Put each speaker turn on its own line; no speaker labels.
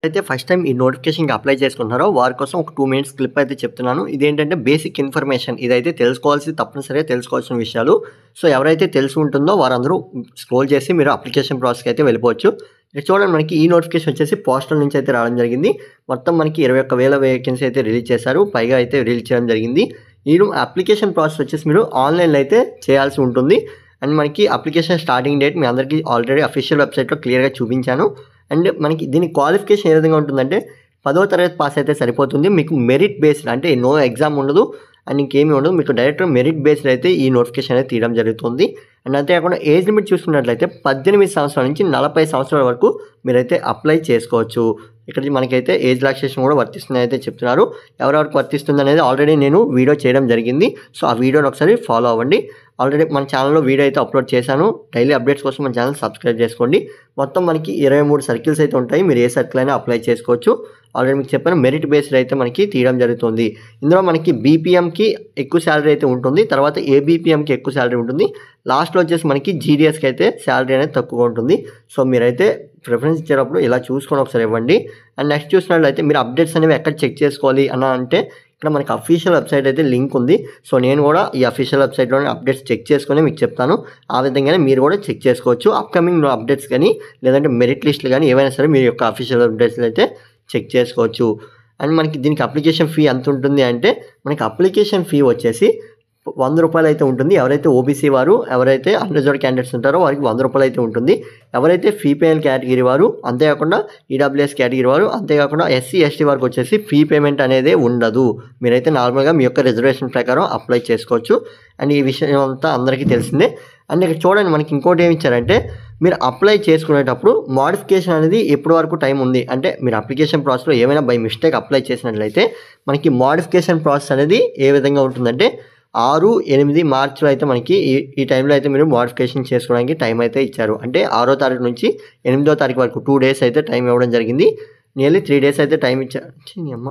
అయితే first time ఈ నోటిఫికేషన్‌కి అప్లై చేసుకుంటున్నారో వారి కోసం ఒక 2 మినిట్స్ క్లిప్ అయితే చెప్తున్నాను. ఇదేంటంటే బేసిక్ ఇన్ఫర్మేషన్. ఇదైతే తప్పనిసరిగా తెలుసుకోవాల్సిన విషయాలు. సో, ఎవరైతే తెలిసి ఉంటుందో వారందరూ స్క్రోల్ చేసి మీరు అప్లికేషన్ ప్రాసెస్‌కి అయితే వెళ్ళిపోవచ్చు. ఇక్కడ చూడండి, మనకి ఈ నోటిఫికేషన్ వచ్చేసి పోస్టల్ నుంచి అయితే రావడం జరిగింది. మొత్తం మనకి 21,000 వేకెన్సీ అయితే రిలీజ్ చేశారు. పైగా అయితే రిలీజ్ చేయడం జరిగింది. అప్లికేషన్ ప్రాసెస్ వచ్చేసి మీరు ఆన్‌లైన్‌లో అయితే చేయాల్సి ఉంటుంది. అండ్ మనకి అప్లికేషన్ స్టార్టింగ్ డేట్ మీ అందరికీ ఆల్రెడీ అఫీషియల్ వెబ్‌సైట్‌లో క్లియర్‌గా చూపించాను. అండ్ మనకి దీని క్వాలిఫికేషన్ ఏ విధంగా ఉంటుందంటే 10వ తరగతి పాస్ అయితే సరిపోతుంది. మీకు మెరిట్ బేస్డ్, అంటే నో ఎగ్జామ్ ఉండదు అండ్ ఇంకేమీ ఉండదు. మీకు డైరెక్ట్ మెరిట్ బేస్డ్ అయితే ఈ నోటిఫికేషన్ అనేది తీయడం జరుగుతుంది. అండ్ అంతేకాకుండా ఏజ్ లిమిట్ చూసుకున్నట్లయితే 18 సంవత్సరాల నుంచి 40 సంవత్సరాల వరకు మీరైతే అప్లై చేసుకోవచ్చు. ఇక్కడ మనకైతే ఏజ్ రిలాక్సేషన్ కూడా వర్తిస్తుందని అయితే చెప్తున్నారు. ఎవరెవరికి వర్తిస్తుంది అనేది ఆల్రెడీ నేను వీడియో చేయడం జరిగింది. సో, ఆ వీడియోని ఒకసారి ఫాలో అవ్వండి. ఆల్రెడీ మన ఛానల్‌లో వీడియో అయితే అప్లోడ్ చేశాను. డైలీ అప్డేట్స్ కోసం మన ఛానల్ సబ్స్క్రైబ్ చేసుకోండి. మొత్తం మనకి 23 సర్కిల్స్ అయితే ఉంటాయి. మీరు ఏ సర్కిల్ అయినా అప్లై చేసుకోవచ్చు. ఆల్రెడీ మీకు చెప్పాను, మెరిట్ బేస్డ్ అయితే మనకి తీయడం జరుగుతుంది. ఇందులో మనకి బీపీఎంకి ఎక్కువ శాలరీ అయితే ఉంటుంది. తర్వాత ఏబీపీఎంకి ఎక్కువ శాలరీ ఉంటుంది. లాస్ట్‌లో వచ్చేసి మనకి జీడీఎస్‌కి అయితే శాలరీ అనేది తక్కువగా ఉంటుంది. సో, మీరైతే ప్రిఫరెన్స్ ఇచ్చేటప్పుడు ఇలా చూసుకొని ఒకసారి ఇవ్వండి. అండ్ నెక్స్ట్ చూసినట్లయితే మీరు అప్డేట్స్ అనేవి ఎక్కడ చెక్ చేసుకోవాలి అంటే ఇక్కడ మనకి అఫీషియల్ వెబ్సైట్ అయితే లింక్ ఉంది. సో, నేను కూడా ఈ అఫీషియల్ వెబ్సైట్‌లోనే అప్డేట్స్ చెక్ చేసుకొని మీకు చెప్తాను. ఆ విధంగానే మీరు కూడా చెక్ చేసుకోవచ్చు. అప్కమింగ్ అప్డేట్స్ కానీ లేదంటే మెరిట్ లిస్టులు కానీ ఏవైనా సరే మీ యొక్క అఫీషియల్ అప్డేట్స్‌లో అయితే చెక్ చేసుకోవచ్చు. అండ్ మనకి దీనికి అప్లికేషన్ ఫీ ఎంత ఉంటుంది అంటే మనకి అప్లికేషన్ ఫీ వచ్చేసి ₹100 అయితే ఉంటుంది. ఎవరైతే ఓబీసీ వారు, ఎవరైతే అన్రిజర్వ్డ్ క్యాండిడేట్స్ ఉంటారో వారికి ₹100 అయితే ఉంటుంది. ఎవరైతే ఫీపీఎల్ కేటగిరీ వారు, అంతేకాకుండా ఈడబ్ల్యూఎస్ కేటగిరీ వారు, అంతేకాకుండా ఎస్సీ, ఎస్టీ వారికి వచ్చేసి ఫీ పేమెంట్ అనేది ఉండదు. మీరైతే నార్మల్‌గా మీ యొక్క రిజర్వేషన్ ప్రకారం అప్లై చేసుకోవచ్చు. అండ్ ఈ విషయం అంతా అందరికీ తెలిసిందే. అండ్ ఇక్కడ చూడండి, మనకి ఇంకోటి ఏమి ఇచ్చారంటే మీరు అప్లై చేసుకునేటప్పుడు మోడిఫికేషన్ అనేది ఎప్పటి వరకు టైం ఉంది అంటే మీరు అప్లికేషన్ ప్రాసెస్‌లో ఏమైనా బై మిస్టేక్ అప్లై చేసినట్లయితే మనకి మోడిఫికేషన్ ప్రాసెస్ అనేది ఏ విధంగా ఉంటుందంటే 6, 8 మార్చ్‌లో అయితే మనకి ఈ టైంలో అయితే మీరు మోడిఫికేషన్ చేసుకోవడానికి టైం అయితే ఇచ్చారు. అంటే 6వ తారీఖు నుంచి 8వ తారీఖు వరకు 2 డేస్ అయితే టైం ఇవ్వడం జరిగింది. నియర్లీ 3 డేస్ అయితే టైం ఇచ్చారు. ఛీ నీ అమ్మ!